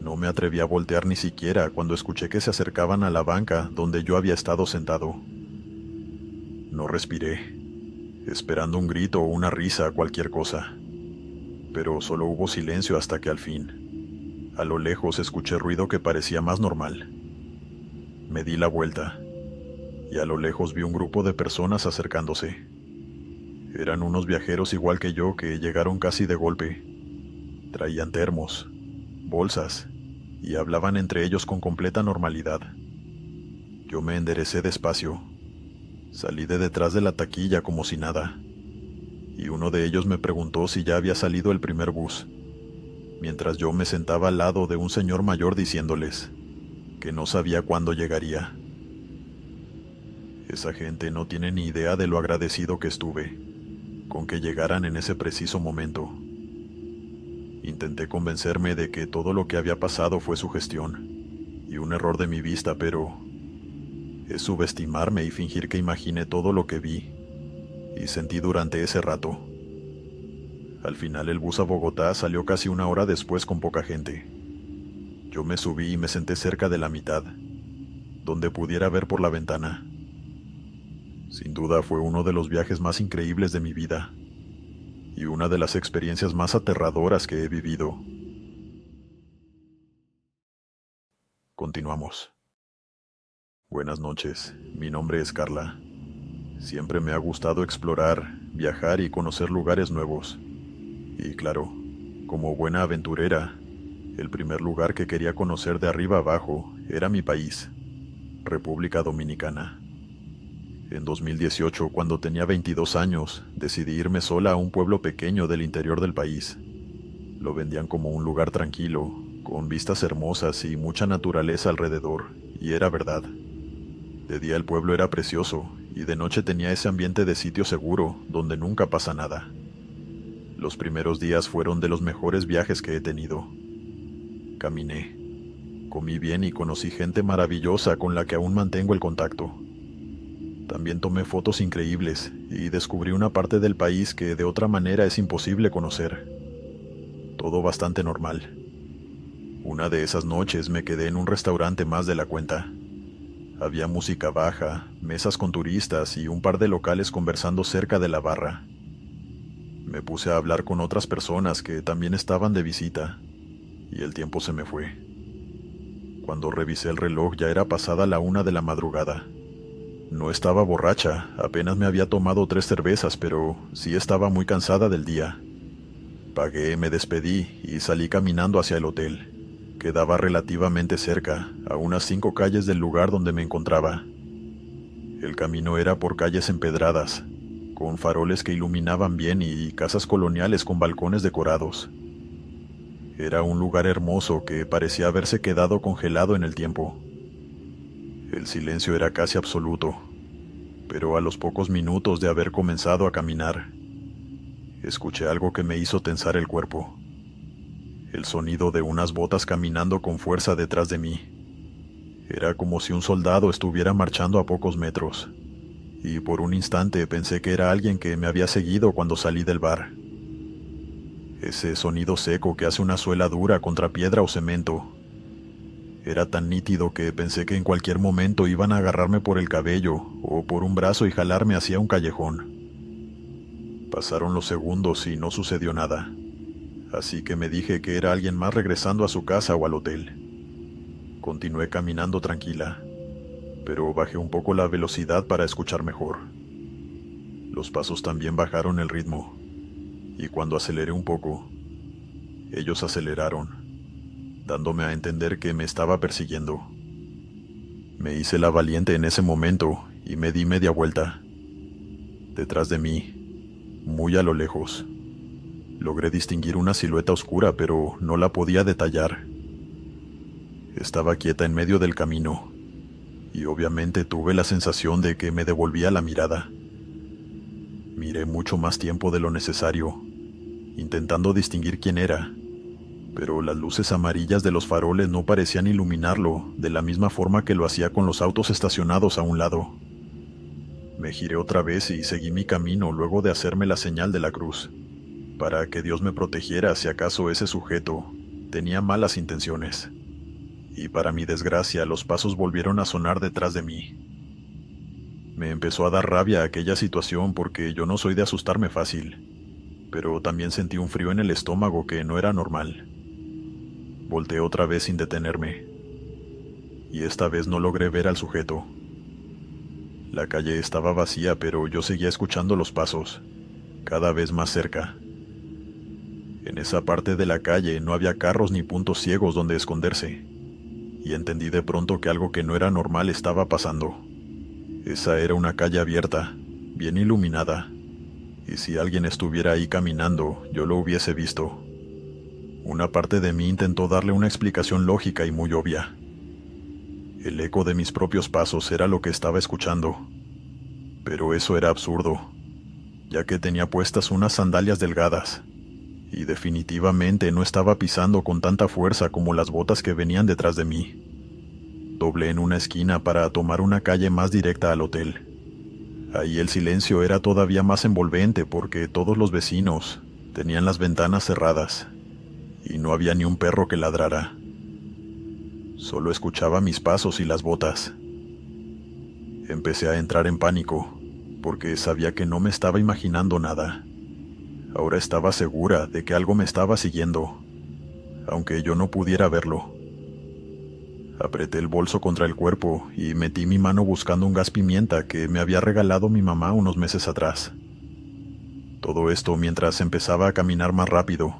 No me atreví a voltear ni siquiera cuando escuché que se acercaban a la banca donde yo había estado sentado. No respiré, esperando un grito o una risa, cualquier cosa. Pero solo hubo silencio hasta que al fin, a lo lejos escuché ruido que parecía más normal. Me di la vuelta, y a lo lejos vi un grupo de personas acercándose. Eran unos viajeros igual que yo que llegaron casi de golpe. Traían termos, bolsas, y hablaban entre ellos con completa normalidad. Yo me enderecé despacio. Salí de detrás de la taquilla como si nada, y uno de ellos me preguntó si ya había salido el primer bus, mientras yo me sentaba al lado de un señor mayor diciéndoles que no sabía cuándo llegaría. Esa gente no tiene ni idea de lo agradecido que estuve con que llegaran en ese preciso momento. Intenté convencerme de que todo lo que había pasado fue sugestión y un error de mi vista, pero es subestimarme y fingir que imaginé todo lo que vi y sentí durante ese rato. Al final el bus a Bogotá salió casi una hora después con poca gente. Yo me subí y me senté cerca de la mitad, donde pudiera ver por la ventana. Sin duda fue uno de los viajes más increíbles de mi vida y una de las experiencias más aterradoras que he vivido. Continuamos. Buenas noches, mi nombre es Carla. Siempre me ha gustado explorar, viajar y conocer lugares nuevos. Y claro, como buena aventurera, el primer lugar que quería conocer de arriba abajo era mi país, República Dominicana. En 2018, cuando tenía 22 años, decidí irme sola a un pueblo pequeño del interior del país. Lo vendían como un lugar tranquilo, con vistas hermosas y mucha naturaleza alrededor, y era verdad. De día el pueblo era precioso, y de noche tenía ese ambiente de sitio seguro, donde nunca pasa nada. Los primeros días fueron de los mejores viajes que he tenido. Caminé, comí bien y conocí gente maravillosa con la que aún mantengo el contacto. También tomé fotos increíbles y descubrí una parte del país que de otra manera es imposible conocer. Todo bastante normal. Una de esas noches me quedé en un restaurante más de la cuenta. Había música baja, mesas con turistas y un par de locales conversando cerca de la barra. Me puse a hablar con otras personas que también estaban de visita, y el tiempo se me fue. Cuando revisé el reloj ya era pasada la 1 de la madrugada. No estaba borracha, apenas me había tomado 3 cervezas, pero sí estaba muy cansada del día. Pagué, me despedí y salí caminando hacia el hotel. Quedaba relativamente cerca, a unas 5 calles del lugar donde me encontraba. El camino era por calles empedradas, con faroles que iluminaban bien y casas coloniales con balcones decorados. Era un lugar hermoso que parecía haberse quedado congelado en el tiempo. El silencio era casi absoluto, pero a los pocos minutos de haber comenzado a caminar, escuché algo que me hizo tensar el cuerpo. El sonido de unas botas caminando con fuerza detrás de mí. Era como si un soldado estuviera marchando a pocos metros, y por un instante pensé que era alguien que me había seguido cuando salí del bar. Ese sonido seco que hace una suela dura contra piedra o cemento. Era tan nítido que pensé que en cualquier momento iban a agarrarme por el cabello o por un brazo y jalarme hacia un callejón. Pasaron los segundos y no sucedió nada, así que me dije que era alguien más regresando a su casa o al hotel. Continué caminando tranquila, pero bajé un poco la velocidad para escuchar mejor. Los pasos también bajaron el ritmo, y cuando aceleré un poco, ellos aceleraron, dándome a entender que me estaba persiguiendo. Me hice la valiente en ese momento y me di media vuelta. Detrás de mí, muy a lo lejos, logré distinguir una silueta oscura, pero no la podía detallar. Estaba quieta en medio del camino, y obviamente tuve la sensación de que me devolvía la mirada. Miré mucho más tiempo de lo necesario, intentando distinguir quién era, pero las luces amarillas de los faroles no parecían iluminarlo de la misma forma que lo hacía con los autos estacionados a un lado. Me giré otra vez y seguí mi camino luego de hacerme la señal de la cruz, para que Dios me protegiera si acaso ese sujeto tenía malas intenciones. Y para mi desgracia, los pasos volvieron a sonar detrás de mí. Me empezó a dar rabia aquella situación porque yo no soy de asustarme fácil, pero también sentí un frío en el estómago que no era normal. Volteé otra vez sin detenerme, y esta vez no logré ver al sujeto. La calle estaba vacía, pero yo seguía escuchando los pasos, cada vez más cerca. En esa parte de la calle no había carros ni puntos ciegos donde esconderse, y entendí de pronto que algo que no era normal estaba pasando. Esa era una calle abierta, bien iluminada, y si alguien estuviera ahí caminando, yo lo hubiese visto. Una parte de mí intentó darle una explicación lógica y muy obvia. El eco de mis propios pasos era lo que estaba escuchando, pero eso era absurdo, ya que tenía puestas unas sandalias delgadas, y definitivamente no estaba pisando con tanta fuerza como las botas que venían detrás de mí. Doblé en una esquina para tomar una calle más directa al hotel. Ahí el silencio era todavía más envolvente porque todos los vecinos tenían las ventanas cerradas y no había ni un perro que ladrara. Solo escuchaba mis pasos y las botas. Empecé a entrar en pánico porque sabía que no me estaba imaginando nada. Ahora estaba segura de que algo me estaba siguiendo, aunque yo no pudiera verlo. Apreté el bolso contra el cuerpo y metí mi mano buscando un gas pimienta que me había regalado mi mamá unos meses atrás. Todo esto mientras empezaba a caminar más rápido,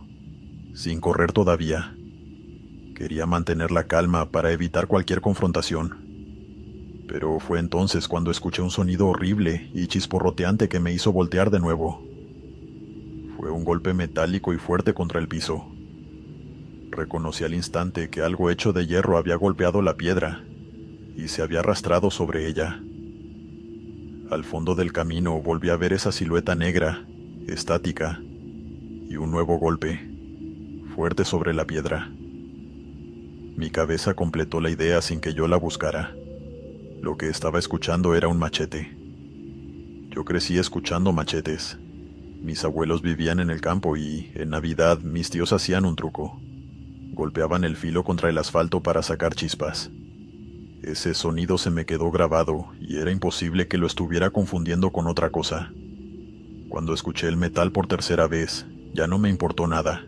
sin correr todavía. Quería mantener la calma para evitar cualquier confrontación. Pero fue entonces cuando escuché un sonido horrible y chisporroteante que me hizo voltear de nuevo. Fue un golpe metálico y fuerte contra el piso. Reconocí al instante que algo hecho de hierro había golpeado la piedra y se había arrastrado sobre ella. Al fondo del camino volví a ver esa silueta negra, estática, y un nuevo golpe, fuerte sobre la piedra. Mi cabeza completó la idea sin que yo la buscara. Lo que estaba escuchando era un machete. Yo crecí escuchando machetes. Mis abuelos vivían en el campo y, en Navidad, mis tíos hacían un truco. Golpeaban el filo contra el asfalto para sacar chispas. Ese sonido se me quedó grabado y era imposible que lo estuviera confundiendo con otra cosa. Cuando escuché el metal por tercera vez, ya no me importó nada,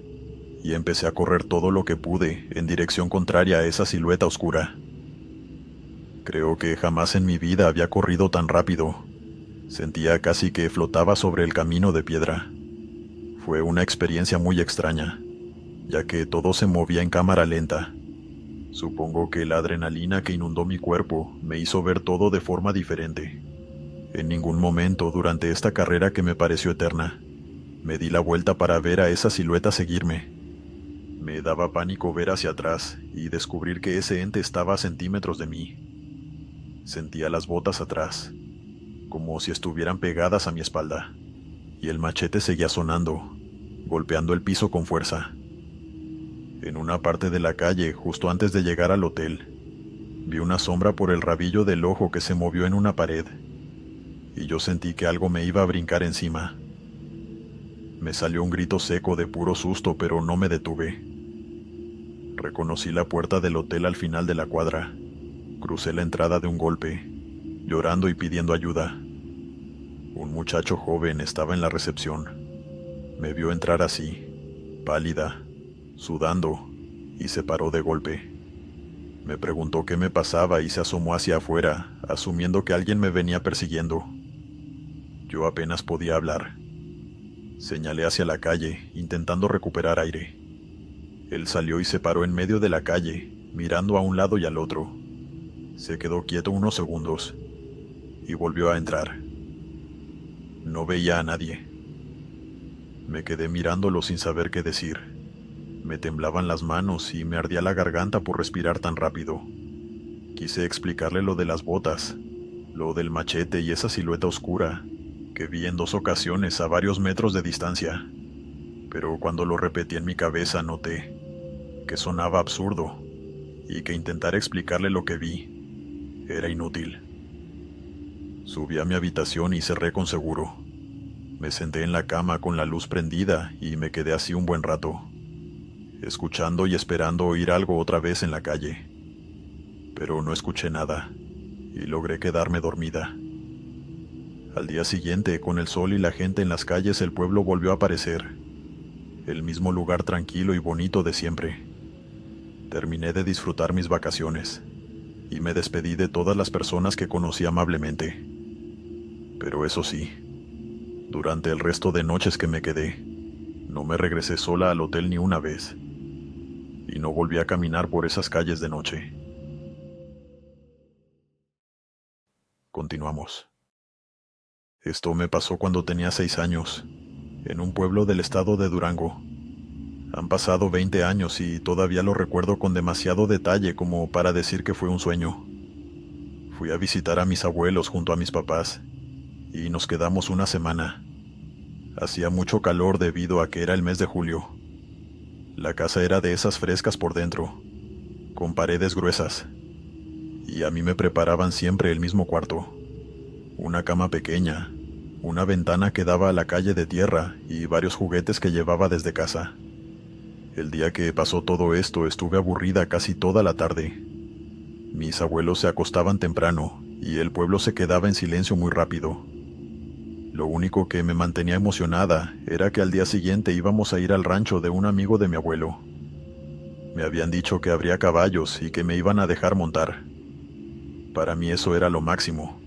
y empecé a correr todo lo que pude en dirección contraria a esa silueta oscura. Creo que jamás en mi vida había corrido tan rápido. Sentía casi que flotaba sobre el camino de piedra. Fue una experiencia muy extraña, ya que todo se movía en cámara lenta. Supongo que la adrenalina que inundó mi cuerpo me hizo ver todo de forma diferente. En ningún momento durante esta carrera que me pareció eterna, me di la vuelta para ver a esa silueta seguirme. Me daba pánico ver hacia atrás y descubrir que ese ente estaba a centímetros de mí. Sentía las botas atrás, como si estuvieran pegadas a mi espalda, y el machete seguía sonando, golpeando el piso con fuerza. En una parte de la calle, justo antes de llegar al hotel, vi una sombra por el rabillo del ojo que se movió en una pared, y yo sentí que algo me iba a brincar encima. Me salió un grito seco de puro susto, pero no me detuve. Reconocí la puerta del hotel al final de la cuadra. Crucé la entrada de un golpe, llorando y pidiendo ayuda. Un muchacho joven estaba en la recepción. Me vio entrar así, pálida, sudando, y se paró de golpe. Me preguntó qué me pasaba y se asomó hacia afuera, asumiendo que alguien me venía persiguiendo. Yo apenas podía hablar. Señalé hacia la calle, intentando recuperar aire. Él salió y se paró en medio de la calle, mirando a un lado y al otro. Se quedó quieto unos segundos y volvió a entrar. No veía a nadie. Me quedé mirándolo sin saber qué decir. Me temblaban las manos y me ardía la garganta por respirar tan rápido. Quise explicarle lo de las botas, lo del machete y esa silueta oscura que vi en 2 ocasiones a varios metros de distancia. Pero cuando lo repetí en mi cabeza noté que sonaba absurdo y que intentar explicarle lo que vi era inútil. Subí a mi habitación y cerré con seguro. Me senté en la cama con la luz prendida y me quedé así un buen rato, escuchando y esperando oír algo otra vez en la calle. Pero no escuché nada y logré quedarme dormida. Al día siguiente, con el sol y la gente en las calles, el pueblo volvió a aparecer. El mismo lugar tranquilo y bonito de siempre. Terminé de disfrutar mis vacaciones y me despedí de todas las personas que conocí amablemente. Pero eso sí, durante el resto de noches que me quedé, no me regresé sola al hotel ni una vez, y no volví a caminar por esas calles de noche. Continuamos. Esto me pasó cuando tenía 6 años, en un pueblo del estado de Durango. Han pasado 20 años y todavía lo recuerdo con demasiado detalle como para decir que fue un sueño. Fui a visitar a mis abuelos junto a mis papás, y nos quedamos una semana. Hacía mucho calor debido a que era el mes de julio. La casa era de esas frescas por dentro, con paredes gruesas, y a mí me preparaban siempre el mismo cuarto. Una cama pequeña, una ventana que daba a la calle de tierra y varios juguetes que llevaba desde casa. El día que pasó todo esto estuve aburrida casi toda la tarde. Mis abuelos se acostaban temprano y el pueblo se quedaba en silencio muy rápido. Lo único que me mantenía emocionada era que al día siguiente íbamos a ir al rancho de un amigo de mi abuelo. Me habían dicho que habría caballos y que me iban a dejar montar. Para mí eso era lo máximo,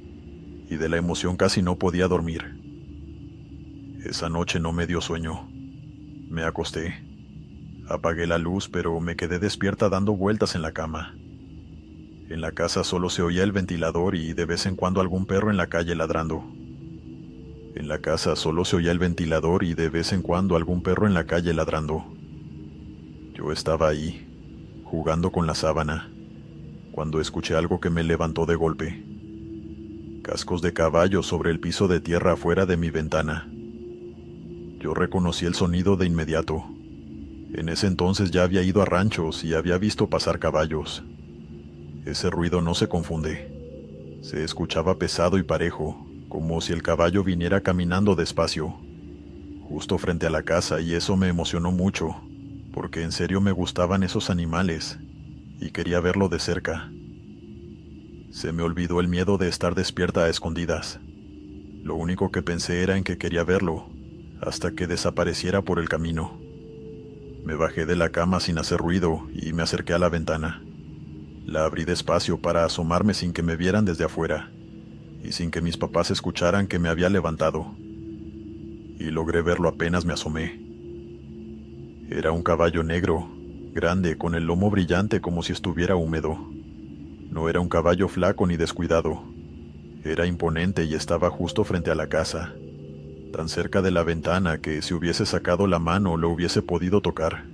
y de la emoción casi no podía dormir. Esa noche no me dio sueño. Me acosté. Apagué la luz, pero me quedé despierta dando vueltas en la cama. En la casa solo se oía el ventilador y de vez en cuando algún perro en la calle ladrando. En la casa solo se oía el ventilador y de vez en cuando algún perro en la calle ladrando. Yo estaba ahí, jugando con la sábana, cuando escuché algo que me levantó de golpe. Cascos de caballo sobre el piso de tierra afuera de mi ventana. Yo reconocí el sonido de inmediato. En ese entonces ya había ido a ranchos y había visto pasar caballos. Ese ruido no se confunde. Se escuchaba pesado y parejo, como si el caballo viniera caminando despacio, justo frente a la casa, y eso me emocionó mucho, porque en serio me gustaban esos animales, y quería verlo de cerca. Se me olvidó el miedo de estar despierta a escondidas. Lo único que pensé era en que quería verlo, hasta que desapareciera por el camino. Me bajé de la cama sin hacer ruido y me acerqué a la ventana. La abrí despacio para asomarme sin que me vieran desde afuera, y sin que mis papás escucharan que me había levantado. Y logré verlo apenas me asomé. Era un caballo negro, grande, con el lomo brillante como si estuviera húmedo. No era un caballo flaco ni descuidado. Era imponente y estaba justo frente a la casa, tan cerca de la ventana que si hubiese sacado la mano lo hubiese podido tocar.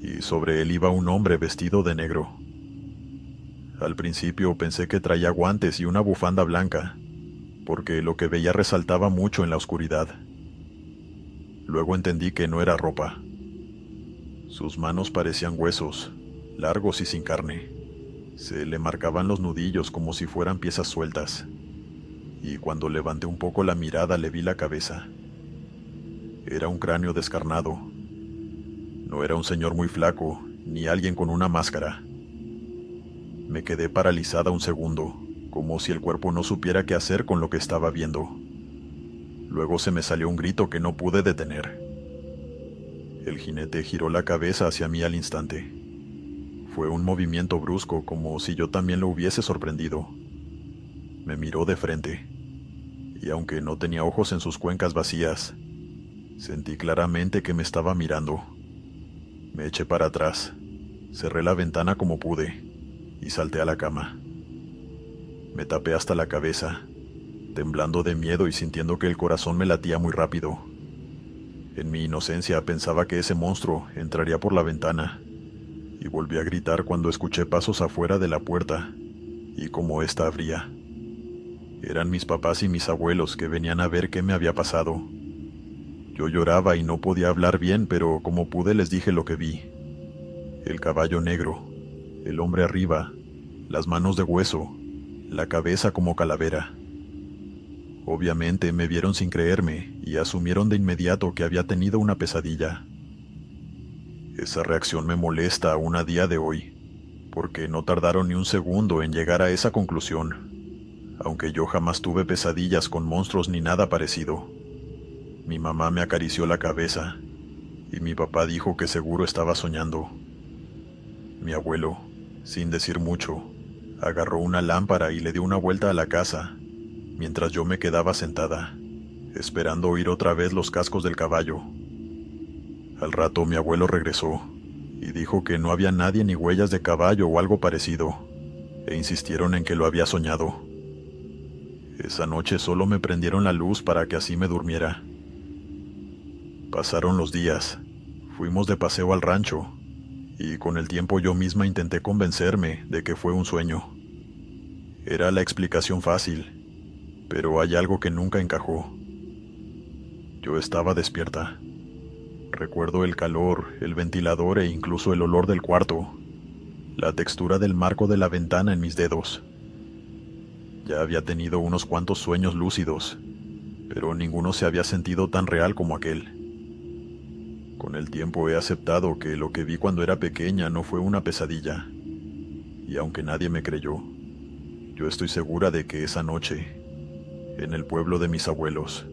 Y sobre él iba un hombre vestido de negro. Al principio pensé que traía guantes y una bufanda blanca, porque lo que veía resaltaba mucho en la oscuridad. Luego entendí que no era ropa. Sus manos parecían huesos, largos y sin carne. Se le marcaban los nudillos como si fueran piezas sueltas. Y cuando levanté un poco la mirada le vi la cabeza. Era un cráneo descarnado. No era un señor muy flaco, ni alguien con una máscara. Me quedé paralizada un segundo, como si el cuerpo no supiera qué hacer con lo que estaba viendo. Luego se me salió un grito que no pude detener. El jinete giró la cabeza hacia mí al instante. Fue un movimiento brusco, como si yo también lo hubiese sorprendido. Me miró de frente, y aunque no tenía ojos en sus cuencas vacías, sentí claramente que me estaba mirando. Me eché para atrás, cerré la ventana como pude, y salté a la cama. Me tapé hasta la cabeza, temblando de miedo y sintiendo que el corazón me latía muy rápido. En mi inocencia pensaba que ese monstruo entraría por la ventana, y volví a gritar cuando escuché pasos afuera de la puerta, y como ésta abría. Eran mis papás y mis abuelos que venían a ver qué me había pasado. Yo lloraba y no podía hablar bien, pero como pude les dije lo que vi. El caballo negro, el hombre arriba, las manos de hueso, la cabeza como calavera. Obviamente me vieron sin creerme y asumieron de inmediato que había tenido una pesadilla. Esa reacción me molesta aún a día de hoy, porque no tardaron ni un segundo en llegar a esa conclusión, aunque yo jamás tuve pesadillas con monstruos ni nada parecido. Mi mamá me acarició la cabeza, y mi papá dijo que seguro estaba soñando. Mi abuelo, sin decir mucho, agarró una lámpara y le dio una vuelta a la casa, mientras yo me quedaba sentada, esperando oír otra vez los cascos del caballo. Al rato mi abuelo regresó, y dijo que no había nadie ni huellas de caballo o algo parecido, e insistieron en que lo había soñado. Esa noche solo me prendieron la luz para que así me durmiera. Pasaron los días, fuimos de paseo al rancho, y con el tiempo yo misma intenté convencerme de que fue un sueño. Era la explicación fácil, pero hay algo que nunca encajó. Yo estaba despierta. Recuerdo el calor, el ventilador e incluso el olor del cuarto, la textura del marco de la ventana en mis dedos. Ya había tenido unos cuantos sueños lúcidos, pero ninguno se había sentido tan real como aquel. Con el tiempo he aceptado que lo que vi cuando era pequeña no fue una pesadilla, y aunque nadie me creyó, yo estoy segura de que esa noche, en el pueblo de mis abuelos,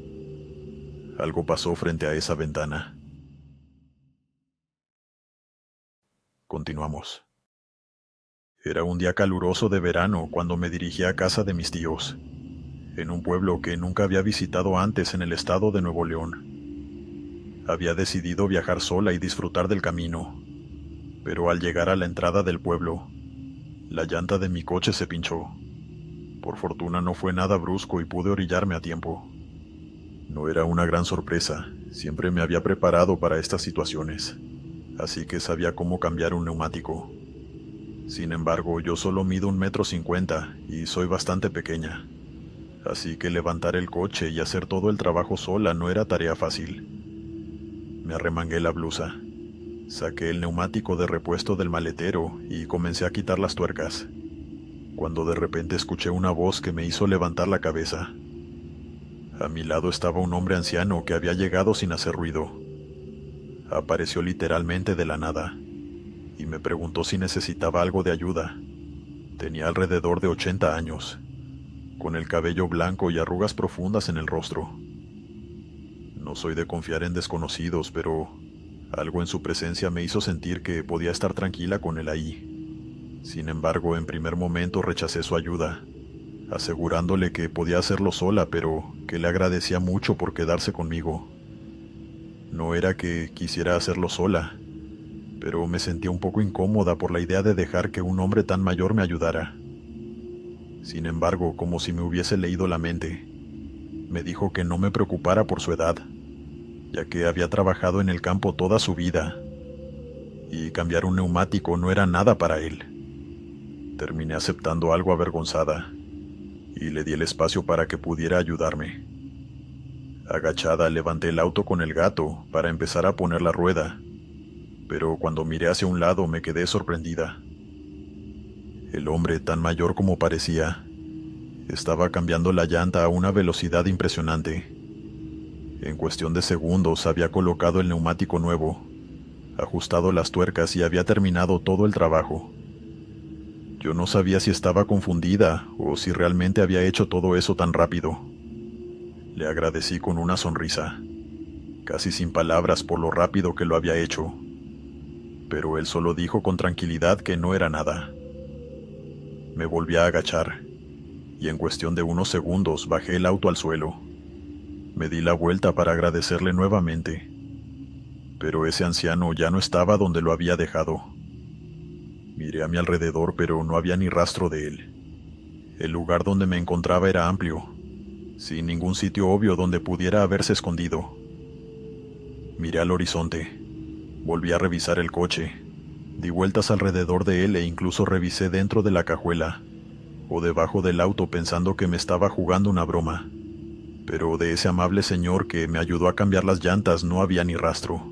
algo pasó frente a esa ventana. Continuamos. Era un día caluroso de verano cuando me dirigí a casa de mis tíos, en un pueblo que nunca había visitado antes en el estado de Nuevo León. Había decidido viajar sola y disfrutar del camino, pero al llegar a la entrada del pueblo, la llanta de mi coche se pinchó. Por fortuna no fue nada brusco y pude orillarme a tiempo. No era una gran sorpresa, siempre me había preparado para estas situaciones, así que sabía cómo cambiar un neumático. Sin embargo, yo solo mido 1,50 m y soy bastante pequeña, así que levantar el coche y hacer todo el trabajo sola no era tarea fácil. Me arremangué la blusa, saqué el neumático de repuesto del maletero y comencé a quitar las tuercas, cuando de repente escuché una voz que me hizo levantar la cabeza. A mi lado estaba un hombre anciano que había llegado sin hacer ruido. Apareció literalmente de la nada, y me preguntó si necesitaba algo de ayuda. Tenía alrededor de 80 años, con el cabello blanco y arrugas profundas en el rostro. No soy de confiar en desconocidos, pero algo en su presencia me hizo sentir que podía estar tranquila con él ahí. Sin embargo, en primer momento rechacé su ayuda, asegurándole que podía hacerlo sola, pero que le agradecía mucho por quedarse conmigo. No era que quisiera hacerlo sola, pero me sentía un poco incómoda por la idea de dejar que un hombre tan mayor me ayudara. Sin embargo, como si me hubiese leído la mente, me dijo que no me preocupara por su edad, ya que había trabajado en el campo toda su vida, y cambiar un neumático no era nada para él. Terminé aceptando algo avergonzada, y le di el espacio para que pudiera ayudarme. Agachada, levanté el auto con el gato para empezar a poner la rueda, pero cuando miré hacia un lado me quedé sorprendida. El hombre, tan mayor como parecía, estaba cambiando la llanta a una velocidad impresionante. En cuestión de segundos había colocado el neumático nuevo, ajustado las tuercas y había terminado todo el trabajo. Yo no sabía si estaba confundida o si realmente había hecho todo eso tan rápido. Le agradecí con una sonrisa, casi sin palabras por lo rápido que lo había hecho. pero él solo dijo con tranquilidad que no era nada. Me volví a agachar, y en cuestión de unos segundos bajé el auto al suelo. Me di la vuelta para agradecerle nuevamente, pero ese anciano ya no estaba donde lo había dejado. Miré a mi alrededor, pero no había ni rastro de él. El lugar donde me encontraba era amplio, sin ningún sitio obvio donde pudiera haberse escondido. Miré al horizonte, volví a revisar el coche, di vueltas alrededor de él e incluso revisé dentro de la cajuela o debajo del auto pensando que me estaba jugando una broma. Pero de ese amable señor que me ayudó a cambiar las llantas no había ni rastro.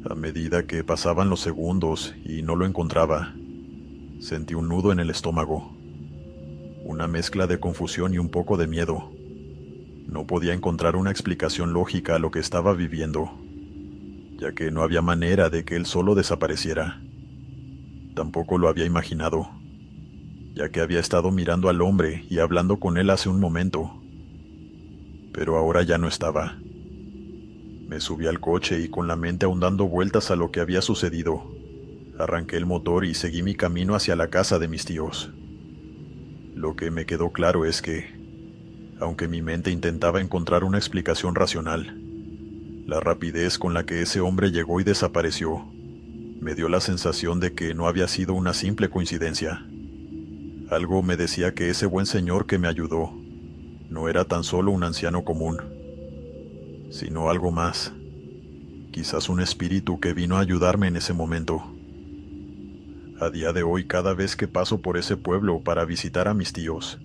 A medida que pasaban los segundos y no lo encontraba, sentí un nudo en el estómago, una mezcla de confusión y un poco de miedo. No podía encontrar una explicación lógica a lo que estaba viviendo, ya que no había manera de que él solo desapareciera. Tampoco lo había imaginado, ya que había estado mirando al hombre y hablando con él hace un momento, pero ahora ya no estaba. Me subí al coche y con la mente aún dando vueltas a lo que había sucedido, arranqué el motor y seguí mi camino hacia la casa de mis tíos. Lo que me quedó claro es que, aunque mi mente intentaba encontrar una explicación racional, la rapidez con la que ese hombre llegó y desapareció me dio la sensación de que no había sido una simple coincidencia. Algo me decía que ese buen señor que me ayudó no era tan solo un anciano común, sino algo más, quizás un espíritu que vino a ayudarme en ese momento. A día de hoy, cada vez que paso por ese pueblo para visitar a mis tíos,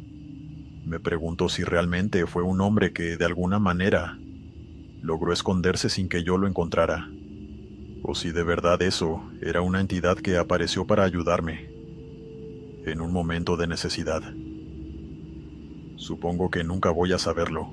me pregunto si realmente fue un hombre que, de alguna manera, logró esconderse sin que yo lo encontrara, o si de verdad eso era una entidad que apareció para ayudarme en un momento de necesidad. Supongo que nunca voy a saberlo.